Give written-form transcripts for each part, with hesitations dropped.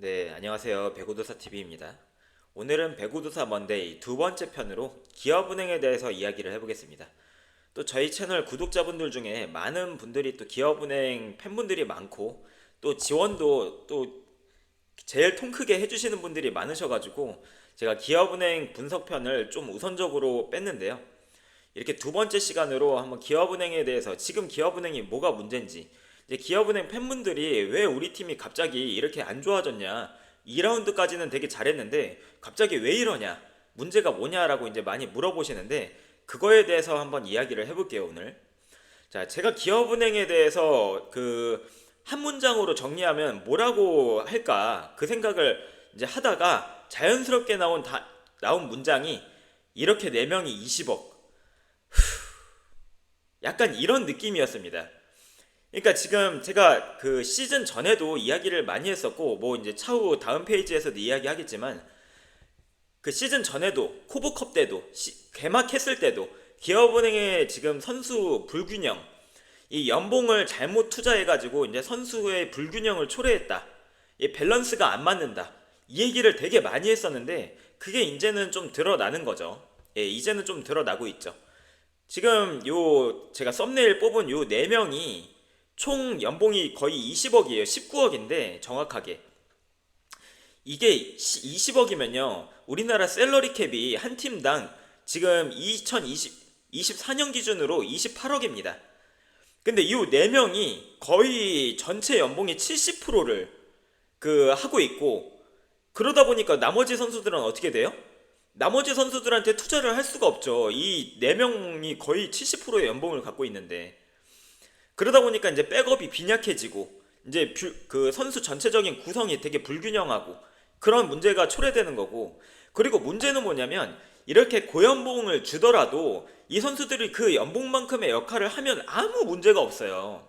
네, 안녕하세요. 배구도사TV입니다. 오늘은 배구도사 먼데이 두 번째 편으로 기업은행에 대해서 이야기를 해보겠습니다. 또 저희 채널 구독자분들 중에 많은 분들이 또 기업은행 팬분들이 많고 또 지원도 또 제일 통 크게 해주시는 분들이 많으셔가지고 제가 기업은행 분석편을 좀 우선적으로 뺐는데요. 이렇게 두 번째 시간으로 한번 기업은행에 대해서 지금 기업은행이 뭐가 문제인지, 이제 기업은행 팬분들이 왜 우리 팀이 갑자기 이렇게 안 좋아졌냐, 2라운드까지는 되게 잘했는데 갑자기 왜 이러냐, 문제가 뭐냐라고 이제 많이 물어보시는데, 그거에 대해서 한번 이야기를 해볼게요 오늘. 자, 제가 기업은행에 대해서 한 문장으로 정리하면 뭐라고 할까 그 생각을 이제 하다가 자연스럽게 나온 문장이 이렇게 4명이 20억, 약간 이런 느낌이었습니다. 그러니까 지금 제가 그 시즌 전에도 이야기를 많이 했었고, 뭐 이제 차후 다음 페이지에서도 이야기하겠지만, 그 시즌 전에도 코보컵 때도 개막했을 때도 기업은행의 지금 선수 불균형, 이 연봉을 잘못 투자해가지고 이제 선수의 불균형을 초래했다, 이 밸런스가 안 맞는다, 이 얘기를 되게 많이 했었는데 그게 이제는 좀 드러나는 거죠. 예, 이제는 좀 드러나고 있죠. 지금 요 제가 썸네일 뽑은 요 4명이 총 연봉이 거의 20억이에요. 19억인데 정확하게. 이게 20억이면요. 우리나라 셀러리 캡이 한 팀당 지금 24년 기준으로 28억입니다. 근데 이 4명이 거의 전체 연봉의 70%를 하고 있고, 그러다 보니까 나머지 선수들은 어떻게 돼요? 나머지 선수들한테 투자를 할 수가 없죠. 이 4명이 거의 70%의 연봉을 갖고 있는데, 그러다 보니까 이제 백업이 빈약해지고 이제 그 선수 전체적인 구성이 되게 불균형하고 그런 문제가 초래되는 거고, 그리고 문제는 뭐냐면 이렇게 고연봉을 주더라도 이 선수들이 그 연봉만큼의 역할을 하면 아무 문제가 없어요.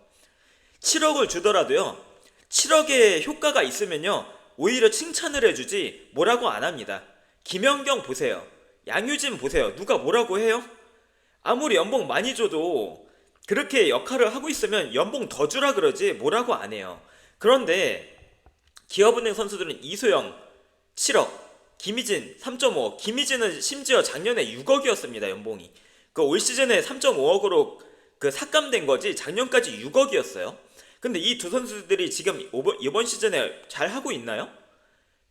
7억을 주더라도요, 7억의 효과가 있으면요 오히려 칭찬을 해주지 뭐라고 안 합니다. 김연경 보세요, 양유진 보세요, 누가 뭐라고 해요? 아무리 연봉 많이 줘도 그렇게 역할을 하고 있으면 연봉 더 주라 그러지 뭐라고 안 해요. 그런데 기업은행 선수들은 이소영 7억, 김희진 3.5억, 김희진은 심지어 작년에 6억이었습니다 연봉이. 그 올 시즌에 3.5억으로 삭감된 거지 작년까지 6억이었어요. 근데 이 두 선수들이 지금 이번 시즌에 잘 하고 있나요?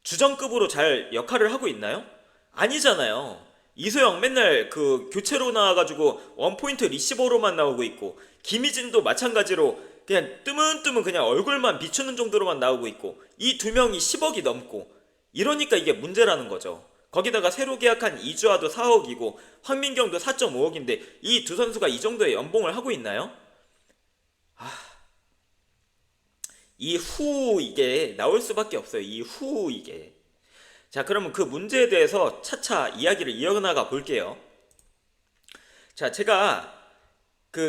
주전급으로 잘 역할을 하고 있나요? 아니잖아요. 이소영 맨날 교체로 나와가지고 원포인트 리시버로만 나오고 있고, 김희진도 마찬가지로 그냥 뜨문뜨문 그냥 얼굴만 비추는 정도로만 나오고 있고, 이 두 명이 10억이 넘고, 이러니까 이게 문제라는 거죠. 거기다가 새로 계약한 이주아도 4억이고 황민경도 4.5억인데 이 두 선수가 이 정도의 연봉을 하고 있나요? 이후 이게 나올 수밖에 없어요. 이후 이게. 자, 그러면 그 문제에 대해서 차차 이야기를 이어나가 볼게요. 자, 제가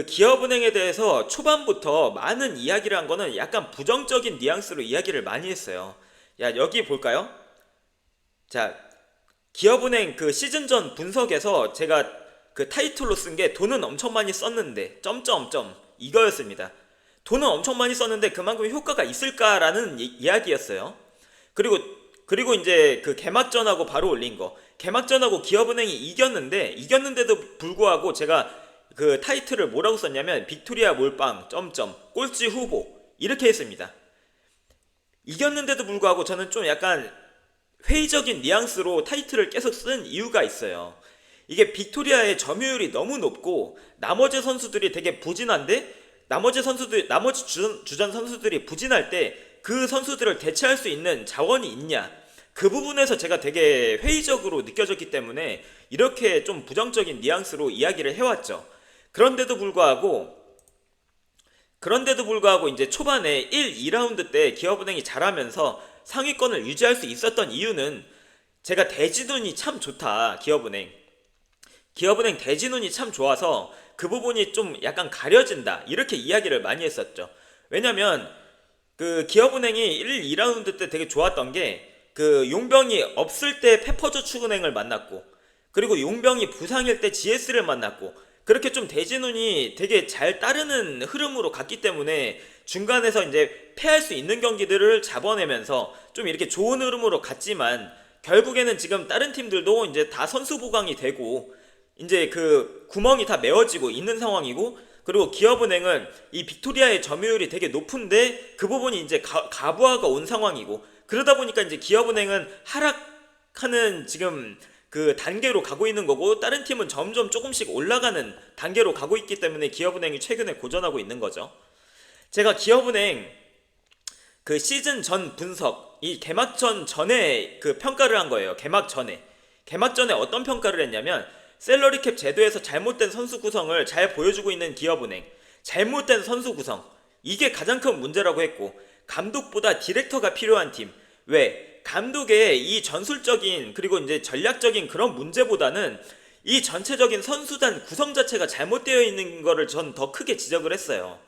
기업은행에 대해서 초반부터 많은 이야기를 한 거는 약간 부정적인 뉘앙스로 이야기를 많이 했어요. 야, 여기 볼까요? 자, 기업은행 시즌 전 분석에서 제가 타이틀로 쓴 게 돈은 엄청 많이 썼는데 점점점 이거였습니다. 돈은 엄청 많이 썼는데 그만큼 효과가 있을까라는 이야기였어요. 그리고 이제 개막전하고 바로 올린 거, 개막전하고 기업은행이 이겼는데도 불구하고 제가 타이틀을 뭐라고 썼냐면 빅토리아 몰빵 점점 꼴찌 후보 이렇게 했습니다. 이겼는데도 불구하고 저는 좀 약간 회의적인 뉘앙스로 타이틀을 계속 쓴 이유가 있어요. 이게 빅토리아의 점유율이 너무 높고 나머지 선수들이 되게 부진한데, 나머지 주전 선수들이 부진할 때 그 선수들을 대체할 수 있는 자원이 있냐, 그 부분에서 제가 되게 회의적으로 느껴졌기 때문에 이렇게 좀 부정적인 뉘앙스로 이야기를 해왔죠. 그런데도 불구하고 이제 초반에 1, 2라운드 때 기업은행이 잘하면서 상위권을 유지할 수 있었던 이유는 제가 대진운이 참 좋다. 기업은행 대진운이 참 좋아서 그 부분이 좀 약간 가려진다, 이렇게 이야기를 많이 했었죠. 왜냐면 기업은행이 1, 2라운드 때 되게 좋았던 게 용병이 없을 때 페퍼저축은행을 만났고, 그리고 용병이 부상일 때 GS를 만났고, 그렇게 좀 대진운이 되게 잘 따르는 흐름으로 갔기 때문에 중간에서 이제 패할 수 있는 경기들을 잡아내면서 좀 이렇게 좋은 흐름으로 갔지만, 결국에는 지금 다른 팀들도 이제 다 선수 보강이 되고 이제 그 구멍이 다 메워지고 있는 상황이고, 그리고 기업은행은 이 빅토리아의 점유율이 되게 높은데 그 부분이 이제 가부하가 온 상황이고, 그러다 보니까 이제 기업은행은 하락하는 지금 그 단계로 가고 있는 거고, 다른 팀은 점점 조금씩 올라가는 단계로 가고 있기 때문에 기업은행이 최근에 고전하고 있는 거죠. 제가 기업은행 그 시즌 전 분석, 이 개막전 전에 그 평가를 한 거예요. 개막전에 어떤 평가를 했냐면, 셀러리캡 제도에서 잘못된 선수 구성을 잘 보여주고 있는 기업은행, 잘못된 선수 구성, 이게 가장 큰 문제라고 했고, 감독보다 디렉터가 필요한 팀. 왜? 감독의 이 전술적인 그리고 이제 전략적인 그런 문제보다는 이 전체적인 선수단 구성 자체가 잘못되어 있는 거를 전 더 크게 지적을 했어요.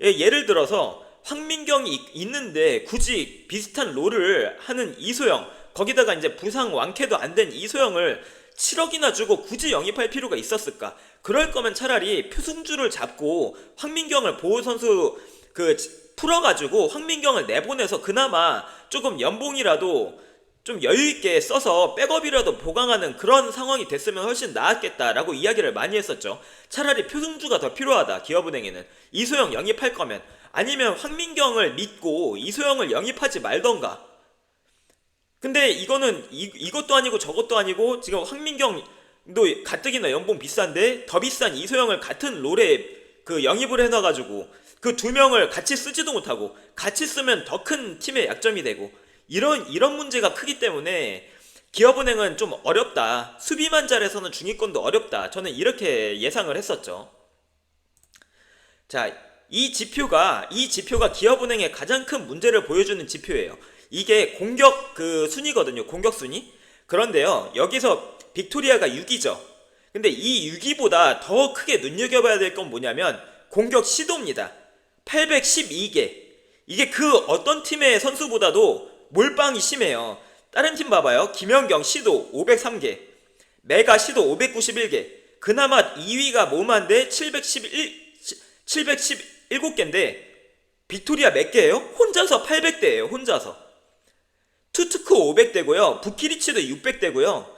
예를 들어서 황민경이 있는데 굳이 비슷한 롤을 하는 이소영, 거기다가 이제 부상 완쾌도 안 된 이소영을 7억이나 주고 굳이 영입할 필요가 있었을까? 그럴 거면 차라리 표승주를 잡고 황민경을 보호 선수 그 풀어가지고 황민경을 내보내서 그나마 조금 연봉이라도 좀 여유있게 써서 백업이라도 보강하는 그런 상황이 됐으면 훨씬 나았겠다라고 이야기를 많이 했었죠. 차라리 표승주가 더 필요하다, 기업은행에는. 이소영 영입할 거면. 아니면 황민경을 믿고 이소영을 영입하지 말던가. 근데 이거는 이것도 아니고 저것도 아니고, 지금 황민경도 가뜩이나 연봉 비싼데 더 비싼 이소영을 같은 롤에 그 영입을 해놔가지고 그 두 명을 같이 쓰지도 못하고, 같이 쓰면 더 큰 팀의 약점이 되고, 이런 문제가 크기 때문에 기업은행은 좀 어렵다. 수비만 잘해서는 중위권도 어렵다. 저는 이렇게 예상을 했었죠. 자, 이 지표가 기업은행의 가장 큰 문제를 보여주는 지표예요. 이게 공격 그 순위거든요. 공격 순위. 그런데요, 여기서 빅토리아가 6위죠. 근데 이 6위보다 더 크게 눈여겨봐야 될 건 뭐냐면 공격 시도입니다. 812개. 이게 그 어떤 팀의 선수보다도 몰빵이 심해요. 다른 팀 봐봐요. 김연경 시도 503개, 메가 시도 591개. 그나마 2위가 모만데 717개인데 빅토리아 몇 개예요? 혼자서 800대예요. 혼자서. 투트크 500대고요. 부키리치도 600대고요.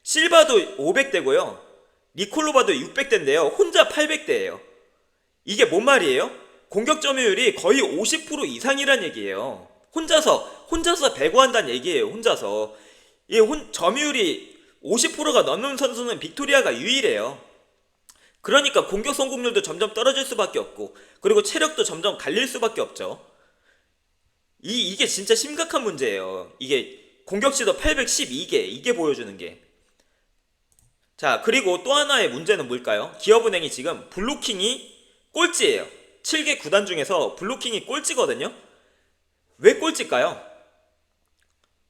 실바도 500대고요. 니콜로바도 600대인데요. 혼자 800대예요. 이게 뭔 말이에요? 공격 점유율이 거의 50% 이상이란 얘기예요. 혼자서 배구한다는 얘기예요. 혼자서. 이 점유율이 50%가 넘는 선수는 빅토리아가 유일해요. 그러니까 공격 성공률도 점점 떨어질 수밖에 없고, 그리고 체력도 점점 갈릴 수밖에 없죠. 이게 진짜 심각한 문제예요. 이게 공격시도 812개, 이게 보여주는 게. 자, 그리고 또 하나의 문제는 뭘까요? 기업은행이 지금 블로킹이 꼴찌예요. 7개 구단 중에서 블로킹이 꼴찌거든요. 왜 꼴찌일까요?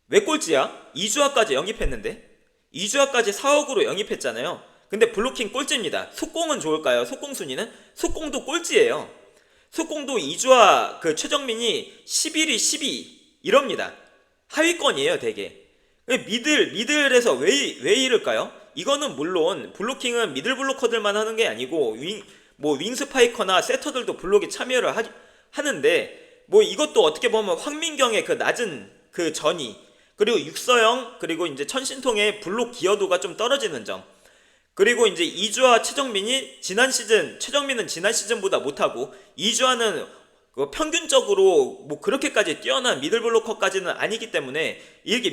왜 꼴찌야? 이주아까지 영입했는데, 이주아까지 4억으로 영입했잖아요. 근데 블로킹 꼴찌입니다. 속공은 좋을까요? 속공 순위는? 속공도 꼴찌예요. 속공도 이주아 그 최정민이 11위, 12위 이럽니다. 하위권이에요, 되게. 미들에서 왜 이럴까요? 이거는 물론 블로킹은 미들 블로커들만 하는 게 아니고 윙스파이커나 세터들도 블록에 참여를 하는데, 이것도 어떻게 보면 황민경의 그 낮은 그 전위, 그리고 육서영, 그리고 이제 천신통의 블록 기여도가 좀 떨어지는 점, 그리고 이제 이주아 최정민은 지난 시즌보다 못하고, 이주아는 평균적으로 그렇게까지 뛰어난 미들블로커까지는 아니기 때문에 이렇게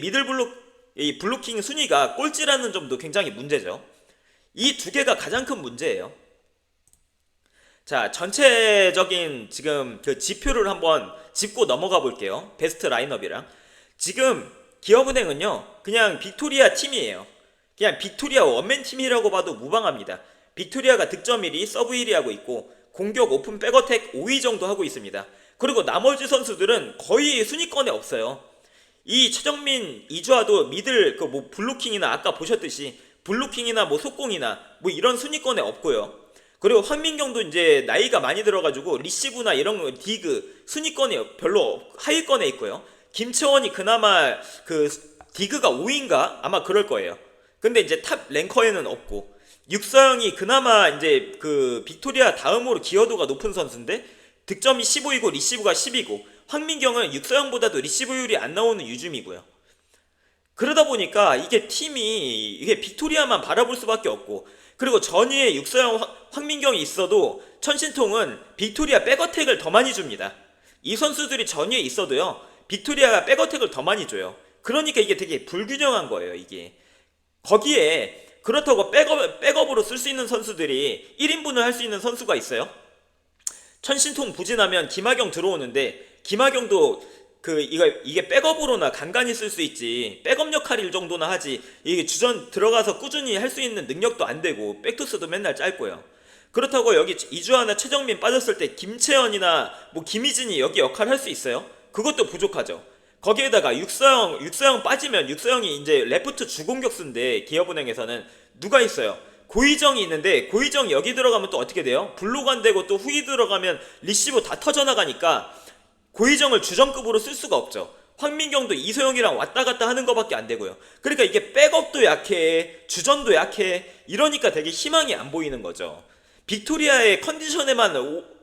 이 블로킹 순위가 꼴찌라는 점도 굉장히 문제죠. 이 두 개가 가장 큰 문제예요. 자, 전체적인 지금 그 지표를 한번 짚고 넘어가 볼게요. 베스트 라인업이랑. 지금 기업은행은요, 그냥 빅토리아 팀이에요. 그냥 빅토리아 원맨 팀이라고 봐도 무방합니다. 빅토리아가 득점 1위, 서브 1위 하고 있고, 공격 오픈 백어택 5위 정도 하고 있습니다. 그리고 나머지 선수들은 거의 순위권에 없어요. 이 최정민, 이주아도 미들 블로킹이나 아까 보셨듯이 블로킹이나 속공이나 이런 순위권에 없고요. 그리고 황민경도 이제 나이가 많이 들어가지고 리시브나 이런 디그 순위권에 별로 하위권에 있고요. 김채원이 그나마 그 디그가 5위인가? 아마 그럴 거예요. 근데 이제 탑 랭커에는 없고, 육서영이 그나마 이제 그 빅토리아 다음으로 기여도가 높은 선수인데 득점이 15이고 리시브가 10이고, 황민경은 육서영보다도 리시브율이 안 나오는 유즘이고요. 그러다 보니까 이게 팀이 이게 빅토리아만 바라볼 수밖에 없고, 그리고 전위에 육서영 황민경이 있어도 천신통은 빅토리아 백어택을 더 많이 줍니다. 이 선수들이 전위에 있어도요, 빅토리아가 백어택을 더 많이 줘요. 그러니까 이게 되게 불균형한 거예요, 이게. 거기에 그렇다고 백업으로 쓸 수 있는 선수들이 1인분을 할 수 있는 선수가 있어요? 천신통 부진하면 김하경 들어오는데, 김하경도 이게 백업으로나 간간히 쓸 수 있지, 백업 역할일 정도나 하지, 이게 주전 들어가서 꾸준히 할 수 있는 능력도 안 되고, 백투스도 맨날 짧고요. 그렇다고 여기 이주하나 최정민 빠졌을 때 김채연이나 뭐 김희진이 여기 역할 할 수 있어요? 그것도 부족하죠. 거기에다가 육서영 빠지면, 육서영이 이제 레프트 주공격수인데 기업은행에서는 누가 있어요? 고희정이 있는데, 고희정 여기 들어가면 또 어떻게 돼요? 블록 안 되고 또 후위 들어가면 리시브 다 터져나가니까 고희정을 주전급으로 쓸 수가 없죠. 황민경도 이소영이랑 왔다 갔다 하는 것밖에 안 되고요. 그러니까 이게 백업도 약해, 주전도 약해, 이러니까 되게 희망이 안 보이는 거죠. 빅토리아의 컨디션에만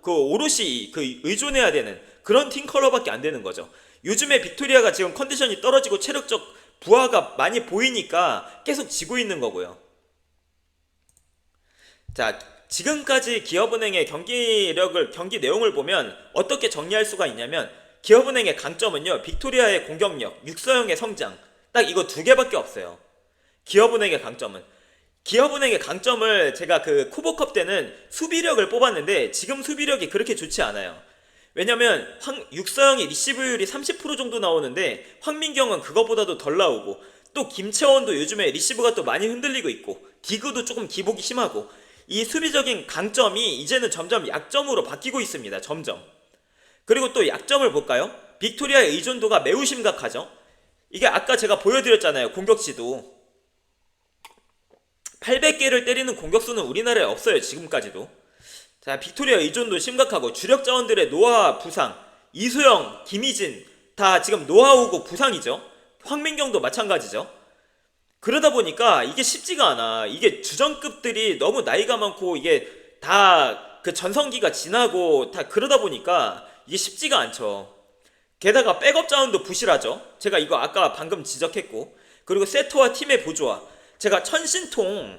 오롯이 의존해야 되는 그런 팀 컬러밖에 안 되는 거죠. 요즘에 빅토리아가 지금 컨디션이 떨어지고 체력적 부하가 많이 보이니까 계속 지고 있는 거고요. 자, 지금까지 기업은행의 경기 내용을 보면 어떻게 정리할 수가 있냐면, 기업은행의 강점은요, 빅토리아의 공격력, 육서영의 성장, 딱 이거 두 개밖에 없어요. 기업은행의 강점은. 기업은행의 강점을 제가 그 쿠보컵 때는 수비력을 뽑았는데, 지금 수비력이 그렇게 좋지 않아요. 왜냐면 육서영이 리시브율이 30% 정도 나오는데 황민경은 그거보다도 덜 나오고, 또 김채원도 요즘에 리시브가 또 많이 흔들리고 있고, 디그도 조금 기복이 심하고, 이 수비적인 강점이 이제는 점점 약점으로 바뀌고 있습니다. 점점. 그리고 또 약점을 볼까요? 빅토리아의 의존도가 매우 심각하죠. 이게 아까 제가 보여드렸잖아요. 공격지도 800개를 때리는 공격수는 우리나라에 없어요. 지금까지도. 자, 빅토리아 의존도 심각하고, 주력 자원들의 노화 부상, 이수영, 김희진 다 지금 노하우고 부상이죠. 황민경도 마찬가지죠. 그러다 보니까 이게 쉽지가 않아. 이게 주전급들이 너무 나이가 많고, 이게 다 그 전성기가 지나고 다 그러다 보니까 이게 쉽지가 않죠. 게다가 백업 자원도 부실하죠. 제가 이거 아까 방금 지적했고, 그리고 세터와 팀의 보조화. 제가 천신통도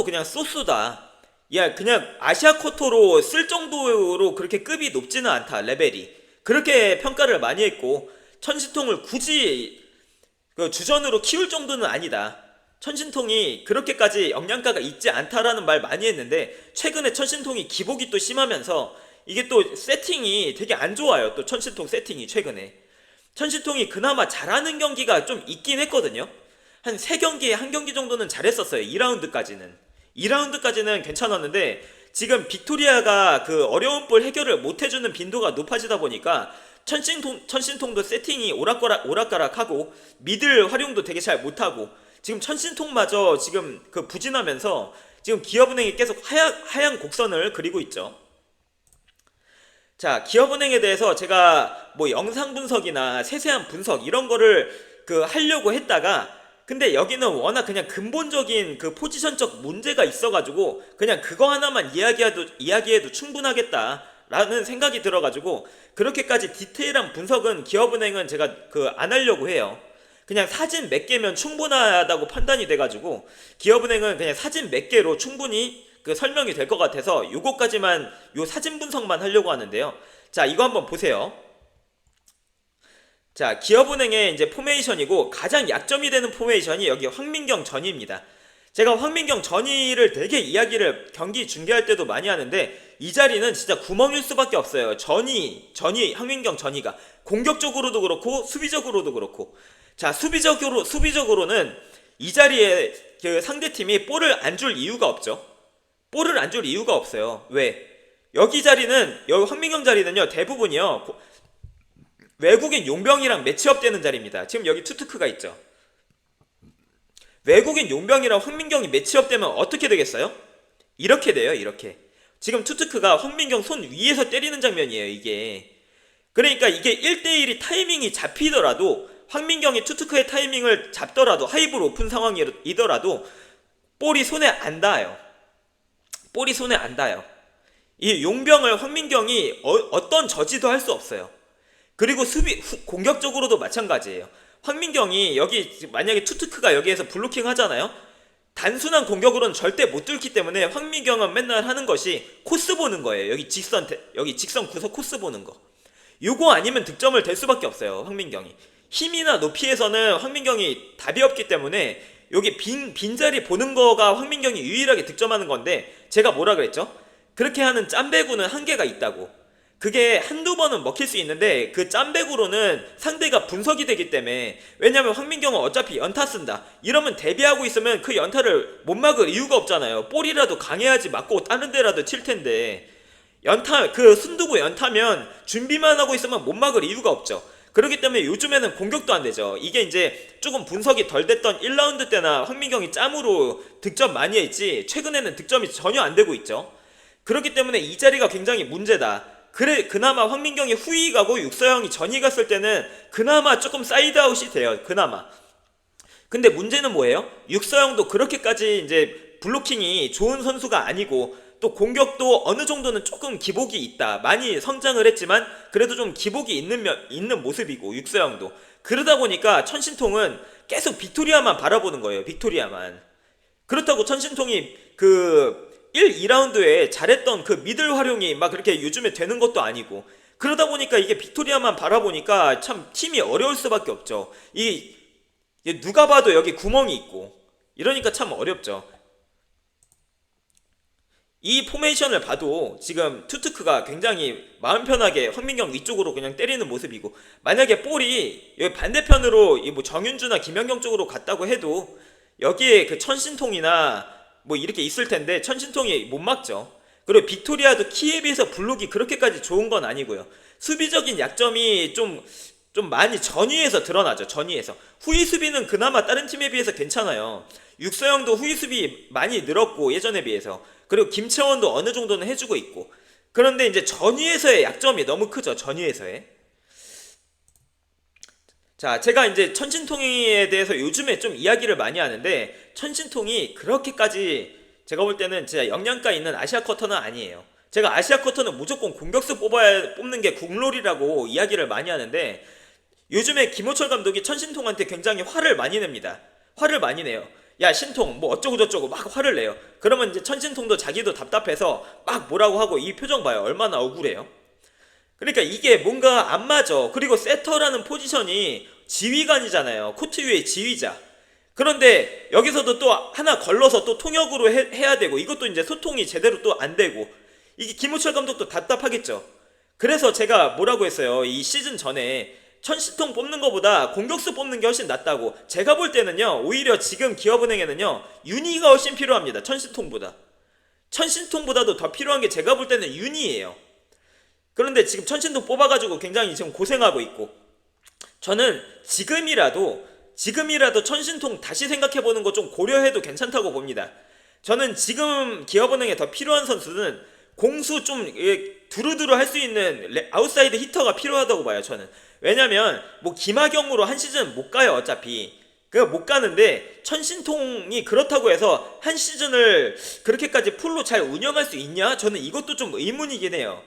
그냥 소스다. 야, 그냥 아시아 쿼터로 쓸 정도로 그렇게 급이 높지는 않다, 레벨이. 그렇게 평가를 많이 했고, 천신통을 굳이 그 주전으로 키울 정도는 아니다. 천신통이 그렇게까지 영양가가 있지 않다라는 말 많이 했는데, 최근에 천신통이 기복이 또 심하면서 이게 또 세팅이 되게 안 좋아요. 또 천신통 세팅이 최근에. 천신통이 그나마 잘하는 경기가 좀 있긴 했거든요. 한 3경기에 1경기 정도는 잘했었어요. 2라운드까지는. 2라운드까지는 괜찮았는데, 지금 빅토리아가 그 어려운 볼 해결을 못 해주는 빈도가 높아지다 보니까 천신통도 세팅이 오락가락하고, 미들 활용도 되게 잘 못하고, 지금 천신통마저 지금 그 부진하면서 지금 기업은행이 계속 하향 곡선을 그리고 있죠. 자, 기업은행에 대해서 제가 뭐 영상 분석이나 세세한 분석 이런 거를 하려고 했다가, 근데 여기는 워낙 그냥 근본적인 그 포지션적 문제가 있어가지고 그냥 그거 하나만 이야기해도 충분하겠다라는 생각이 들어가지고, 그렇게까지 디테일한 분석은 기업은행은 제가 안 하려고 해요. 그냥 사진 몇 개면 충분하다고 판단이 돼가지고, 기업은행은 그냥 사진 몇 개로 충분히 설명이 될 것 같아서 요거까지만, 요 사진 분석만 하려고 하는데요. 자, 이거 한번 보세요. 자, 기업은행의 이제 포메이션이고, 가장 약점이 되는 포메이션이 여기 황민경 전위입니다. 제가 황민경 전위를 되게 경기 중계할 때도 많이 하는데, 이 자리는 진짜 구멍일 수밖에 없어요. 황민경 전위가 공격적으로도 그렇고 수비적으로도 그렇고. 자, 수비적으로는 이 자리에 그 상대팀이 볼을 안 줄 이유가 없죠. 볼을 안 줄 이유가 없어요. 왜? 여기 황민경 자리는요, 대부분이요, 외국인 용병이랑 매치업 되는 자리입니다. 지금 여기 투트크가 있죠. 외국인 용병이랑 황민경이 매치업 되면 어떻게 되겠어요? 이렇게 돼요, 이렇게. 지금 투트크가 황민경 손 위에서 때리는 장면이에요, 이게. 그러니까 이게 1대1이 타이밍이 잡히더라도 황민경이 투투크의 타이밍을 잡더라도 하이볼 오픈 상황이더라도 볼이 손에 안 닿아요. 볼이 손에 안 닿아요. 이 용병을 황민경이 어떤 저지도 할 수 없어요. 그리고 공격적으로도 마찬가지예요. 황민경이 여기 만약에 투투크가 여기에서 블로킹 하잖아요. 단순한 공격으로는 절대 못 뚫기 때문에 황민경은 맨날 하는 것이 코스 보는 거예요. 여기 직선 구석 코스 보는 거. 요거 아니면 득점을 댈 수밖에 없어요. 황민경이 힘이나 높이에서는 황민경이 답이 없기 때문에 여기 빈자리 보는 거가 황민경이 유일하게 득점하는 건데, 제가 뭐라 그랬죠? 그렇게 하는 짬배구는 한계가 있다고. 그게 한두 번은 먹힐 수 있는데 그 짬배구로는 상대가 분석이 되기 때문에, 왜냐면 황민경은 어차피 연타 쓴다 이러면 대비하고 있으면 그 연타를 못 막을 이유가 없잖아요. 볼이라도 강해야지 맞고 다른 데라도 칠 텐데, 연타 그 순두부 연타면 준비만 하고 있으면 못 막을 이유가 없죠. 그렇기 때문에 요즘에는 공격도 안 되죠. 이게 이제 조금 분석이 덜 됐던 1라운드 때나 황민경이 짬으로 득점 많이 했지 최근에는 득점이 전혀 안 되고 있죠. 그렇기 때문에 이 자리가 굉장히 문제다. 그래 그나마 황민경이 후위 가고 육서영이 전이 갔을 때는 그나마 조금 사이드아웃이 돼요. 그나마. 근데 문제는 뭐예요? 육서영도 그렇게까지 이제 블로킹이 좋은 선수가 아니고, 또 공격도 어느 정도는 조금 기복이 있다. 많이 성장을 했지만 그래도 좀 기복이 있는 모습이고, 육서영도. 그러다 보니까 천신통은 계속 빅토리아만 바라보는 거예요. 빅토리아만. 그렇다고 천신통이 그 1, 2라운드에 잘했던 그 미들 활용이 막 그렇게 요즘에 되는 것도 아니고, 그러다 보니까 이게 빅토리아만 바라보니까 참 팀이 어려울 수밖에 없죠. 누가 봐도 여기 구멍이 있고 이러니까 참 어렵죠. 이 포메이션을 봐도 지금 투투크가 굉장히 마음 편하게 황민경 위쪽으로 그냥 때리는 모습이고, 만약에 볼이 여기 반대편으로 뭐 정윤주나 김연경 쪽으로 갔다고 해도 여기에 그 천신통이나 뭐 이렇게 있을 텐데 천신통이 못 막죠. 그리고 빅토리아도 키에 비해서 블록이 그렇게까지 좋은 건 아니고요. 수비적인 약점이 좀 많이 전위에서 드러나죠. 전위에서. 후위 수비는 그나마 다른 팀에 비해서 괜찮아요. 육서영도 후위 수비 많이 늘었고 예전에 비해서. 그리고 김채원도 어느 정도는 해주고 있고. 그런데 이제 전위에서의 약점이 너무 크죠. 전위에서의. 자, 제가 이제 천신통에 대해서 요즘에 좀 이야기를 많이 하는데, 천신통이 그렇게까지 제가 볼 때는 진짜 영양가 있는 아시아 쿼터는 아니에요. 제가 아시아 쿼터는 무조건 공격수 뽑는 게 국룰이라고 이야기를 많이 하는데, 요즘에 김호철 감독이 천신통한테 굉장히 화를 많이 냅니다. 화를 많이 내요. 야 신통 뭐 어쩌고 저쩌고 막 화를 내요. 그러면 이제 천신통도 자기도 답답해서 막 뭐라고 하고, 이 표정 봐요. 얼마나 억울해요. 그러니까 이게 뭔가 안 맞아. 그리고 세터라는 포지션이 지휘관이잖아요. 코트 위의 지휘자. 그런데 여기서도 또 하나 걸러서 또 통역으로 해야 되고, 이것도 이제 소통이 제대로 또 안 되고, 이게 김호철 감독도 답답하겠죠. 그래서 제가 뭐라고 했어요. 이 시즌 전에 천신통 뽑는 것보다 공격수 뽑는 게 훨씬 낫다고. 제가 볼 때는요, 오히려 지금 기업은행에는요 윤희가 훨씬 필요합니다. 천신통보다도 더 필요한 게 제가 볼 때는 윤희예요. 그런데 지금 천신통 뽑아가지고 굉장히 지금 고생하고 있고, 저는 지금이라도 천신통 다시 생각해보는 거 좀 고려해도 괜찮다고 봅니다. 저는 지금 기업은행에 더 필요한 선수는 공수 좀 두루두루 할 수 있는 아웃사이드 히터가 필요하다고 봐요. 저는. 왜냐면 뭐 김하경으로 한 시즌 못 가요. 어차피 못 가는데, 천신통이 그렇다고 해서 한 시즌을 그렇게까지 풀로 잘 운영할 수 있냐? 저는 이것도 좀 의문이긴 해요.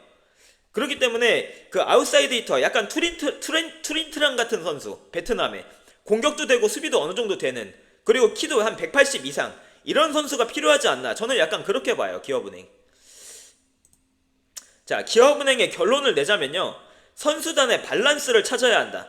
그렇기 때문에 그 아웃사이드 히터, 약간 투린트랑 같은 선수, 베트남에 공격도 되고 수비도 어느 정도 되는, 그리고 키도 한 180 이상, 이런 선수가 필요하지 않나. 저는 약간 그렇게 봐요. 기업은행. 자, 기업은행의 결론을 내자면요, 선수단의 밸런스를 찾아야 한다.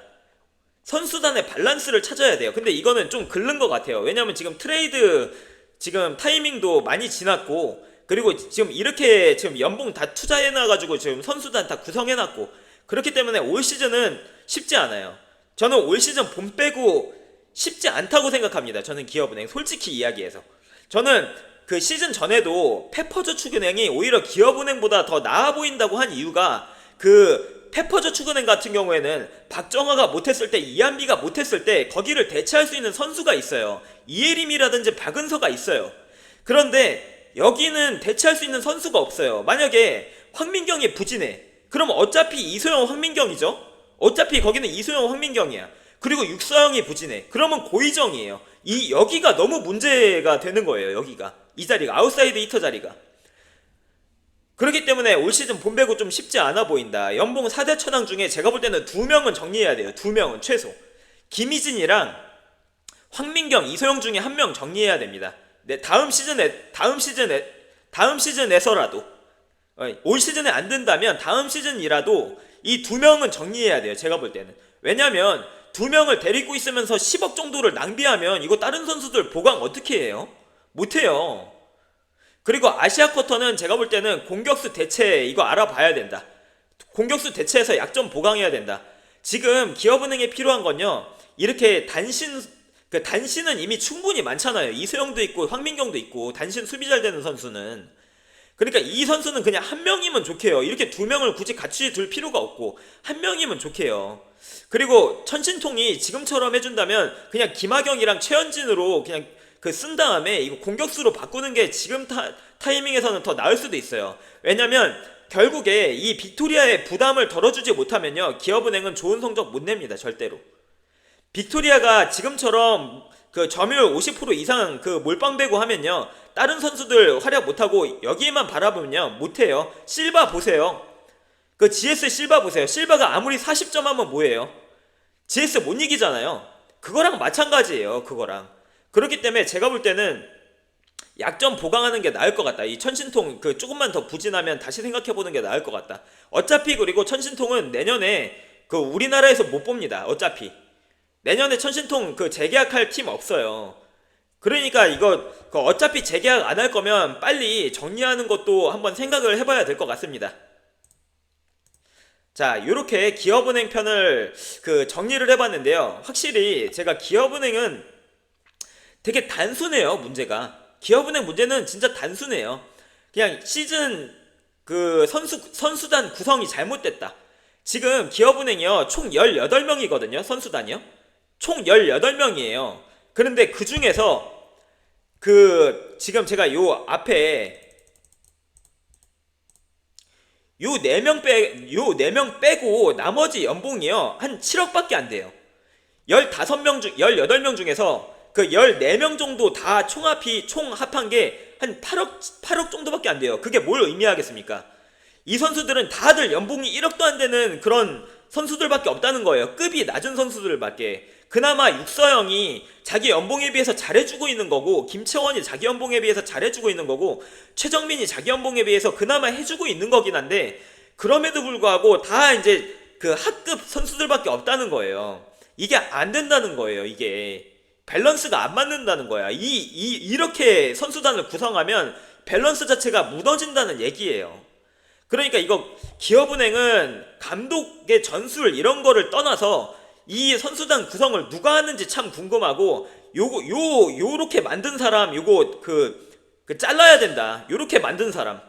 선수단의 밸런스를 찾아야 돼요. 근데 이거는 좀 글른 것 같아요. 왜냐면 지금 트레이드 지금 타이밍도 많이 지났고, 그리고 지금 이렇게 지금 연봉 다 투자해놔가지고 지금 선수단 다 구성해놨고, 그렇기 때문에 올 시즌은 쉽지 않아요. 저는 올 시즌 봄 빼고 쉽지 않다고 생각합니다. 저는 기업은행 솔직히 이야기해서. 저는 그 시즌 전에도 페퍼저축은행이 오히려 기업은행보다 더 나아 보인다고 한 이유가, 그 페퍼저축은행 같은 경우에는 박정화가 못했을 때, 이한비가 못했을 때 거기를 대체할 수 있는 선수가 있어요. 이예림이라든지 박은서가 있어요. 그런데 여기는 대체할 수 있는 선수가 없어요. 만약에 황민경이 부진해, 그럼 어차피 이소영 황민경이죠. 어차피 거기는 이소영 황민경이야. 그리고 육서영이 부진해. 그러면 고의정이에요. 여기가 너무 문제가 되는 거예요. 여기가 이 자리가 아웃사이드 히터 자리가. 그렇기 때문에 올 시즌 봄배구 좀 쉽지 않아 보인다. 연봉 4대 천왕 중에 제가 볼 때는 2명은 정리해야 돼요. 2명은 최소. 김희진이랑 황민경, 이소영 중에 1명 정리해야 됩니다. 네, 다음 시즌에서라도 올 시즌에 안 된다면 다음 시즌이라도 이 2명은 정리해야 돼요. 제가 볼 때는. 왜냐면 2명을 데리고 있으면서 10억 정도를 낭비하면 이거 다른 선수들 보강 어떻게 해요? 못해요. 그리고 아시아 쿼터는 제가 볼 때는 공격수 대체 이거 알아봐야 된다. 공격수 대체해서 약점 보강해야 된다. 지금 기업은행에 필요한 건요, 이렇게 단신은 이미 충분히 많잖아요. 이소영도 있고 황민경도 있고 단신 수비 잘 되는 선수는. 그러니까 이 선수는 그냥 한 명이면 좋게요. 이렇게 2명을 굳이 같이 둘 필요가 없고 한 명이면 좋게요. 그리고 천신통이 지금처럼 해준다면 그냥 김하경이랑 최현진으로 그냥 쓴 다음에 이거 공격수로 바꾸는 게 지금 타이밍에서는 더 나을 수도 있어요. 왜냐면 결국에 이 빅토리아의 부담을 덜어주지 못하면요, 기업은행은 좋은 성적 못 냅니다. 절대로. 빅토리아가 지금처럼 점유율 50% 이상 몰빵 배구 하면요, 다른 선수들 활약 못하고 여기에만 바라보면요 못해요. 실바 보세요. GS 실바 보세요. 실바가 아무리 40점 하면 뭐예요? GS 못 이기잖아요. 그거랑 마찬가지예요. 그거랑. 그렇기 때문에 제가 볼 때는 약점 보강하는 게 나을 것 같다. 이 천신통 조금만 더 부진하면 다시 생각해보는 게 나을 것 같다. 어차피 그리고 천신통은 내년에 우리나라에서 못 봅니다. 어차피 내년에 천신통 재계약할 팀 없어요. 그러니까 이거 어차피 재계약 안 할 거면 빨리 정리하는 것도 한번 생각을 해봐야 될 것 같습니다. 자, 요렇게 기업은행 편을 정리를 해봤는데요. 확실히 제가 기업은행은 되게 단순해요. 문제가. 기업은행 문제는 진짜 단순해요. 그냥 시즌 선수단 구성이 잘못됐다. 지금 기업은행이요, 총 18명이거든요. 선수단이요. 총 18명이에요. 그런데 그 중에서 지금 제가 요 앞에 요 4명 빼고 나머지 연봉이요, 한 7억밖에 안 돼요. 18명 중에서 14명 정도 다 총 합한 게 한 8억 정도밖에 안 돼요. 그게 뭘 의미하겠습니까? 이 선수들은 다들 연봉이 1억도 안 되는 그런 선수들밖에 없다는 거예요. 급이 낮은 선수들밖에. 그나마 육서영이 자기 연봉에 비해서 잘해주고 있는 거고, 김채원이 자기 연봉에 비해서 잘해주고 있는 거고, 최정민이 자기 연봉에 비해서 그나마 해주고 있는 거긴 한데, 그럼에도 불구하고 다 이제 하급 선수들밖에 없다는 거예요. 이게 안 된다는 거예요. 이게 밸런스가 안 맞는다는 거야. 이렇게 선수단을 구성하면 밸런스 자체가 무너진다는 얘기예요. 그러니까 이거 기업은행은 감독의 전술 이런 거를 떠나서 이 선수단 구성을 누가 하는지 참 궁금하고, 요렇게 만든 사람 요거 잘라야 된다. 요렇게 만든 사람,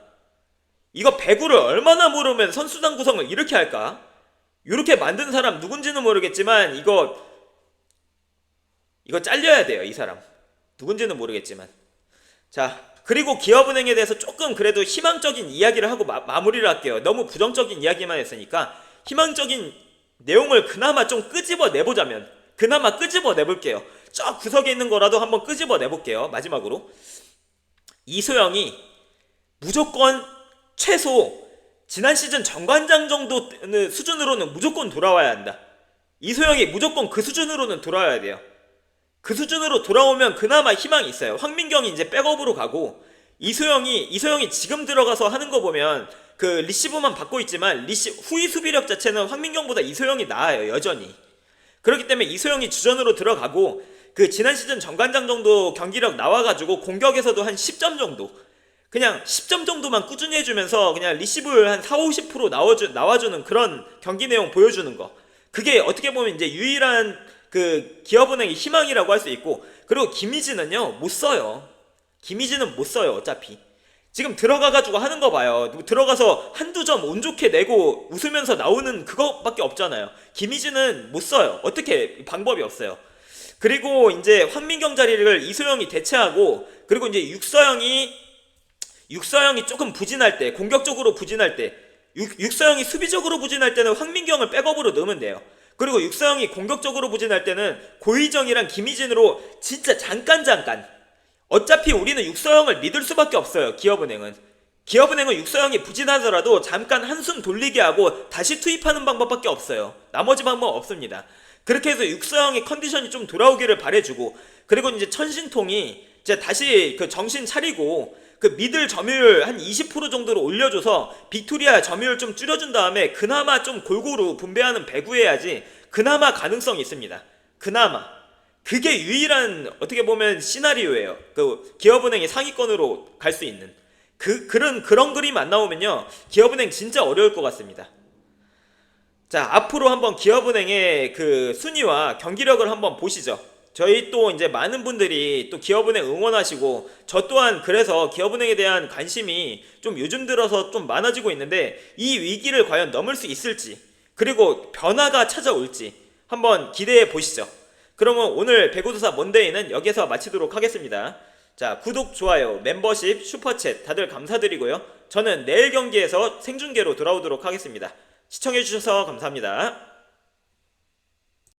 이거 배구를 얼마나 모르면 선수단 구성을 이렇게 할까? 요렇게 만든 사람 누군지는 모르겠지만 이거 잘려야 돼요. 이 사람 누군지는 모르겠지만. 자, 그리고 기업은행에 대해서 조금 그래도 희망적인 이야기를 하고 마무리를 할게요. 너무 부정적인 이야기만 했으니까 희망적인 내용을 그나마 좀 끄집어 내보자면, 그나마 끄집어 내볼게요. 저 구석에 있는 거라도 한번 끄집어 내볼게요. 마지막으로 이소영이 무조건 최소 지난 시즌 정관장 정도 수준으로는 무조건 돌아와야 한다. 이소영이 무조건 그 수준으로는 돌아와야 돼요. 그 수준으로 돌아오면 그나마 희망이 있어요. 황민경이 이제 백업으로 가고, 이소영이 지금 들어가서 하는 거 보면 리시브만 받고 있지만 후위 수비력 자체는 황민경보다 이소영이 나아요. 여전히. 그렇기 때문에 이소영이 주전으로 들어가고, 지난 시즌 정관장 정도 경기력 나와가지고 공격에서도 한 10점 정도, 그냥 10점 정도만 꾸준히 해주면서 그냥 리시브 한 40-50% 나와주는 그런 경기 내용 보여주는 거, 그게 어떻게 보면 이제 유일한 기업은행의 희망이라고 할 수 있고. 그리고 김희진은요 못 써요. 김희진은 못 써요. 어차피 지금 들어가가지고 하는 거 봐요. 들어가서 한두 점 운 좋게 내고 웃으면서 나오는 그거밖에 없잖아요. 김희진은 못 써요. 어떻게, 방법이 없어요. 그리고 이제 황민경 자리를 이소영이 대체하고, 그리고 이제 육서영이 조금 부진할 때, 공격적으로 부진할 때, 육서영이 수비적으로 부진할 때는 황민경을 백업으로 넣으면 돼요. 그리고 육사형이 공격적으로 부진할 때는 고의정이랑 김희진으로 진짜 잠깐 어차피 우리는 육사형을 믿을 수밖에 없어요. 기업은행은 육사형이 부진하더라도 잠깐 한숨 돌리게 하고 다시 투입하는 방법밖에 없어요. 나머지 방법 없습니다. 그렇게 해서 육사형의 컨디션이 좀 돌아오기를 바래주고, 그리고 이제 천신통이 이제 다시 그 정신 차리고 그 미들 점유율 한 20% 정도로 올려줘서 빅토리아 점유율 좀 줄여준 다음에 그나마 좀 골고루 분배하는 배구해야지 그나마 가능성이 있습니다. 그나마 그게 유일한 어떻게 보면 시나리오예요. 그 기업은행이 상위권으로 갈 수 있는 그런 그림 안 나오면요 기업은행 진짜 어려울 것 같습니다. 자, 앞으로 한번 기업은행의 그 순위와 경기력을 한번 보시죠. 저희 또 이제 많은 분들이 또 기업은행 응원하시고, 저 또한 그래서 기업은행에 대한 관심이 좀 요즘 들어서 좀 많아지고 있는데, 이 위기를 과연 넘을 수 있을지, 그리고 변화가 찾아올지 한번 기대해 보시죠. 그러면 오늘 배구도사 먼데이는 여기서 마치도록 하겠습니다. 자, 구독, 좋아요, 멤버십, 슈퍼챗 다들 감사드리고요. 저는 내일 경기에서 생중계로 돌아오도록 하겠습니다. 시청해주셔서 감사합니다.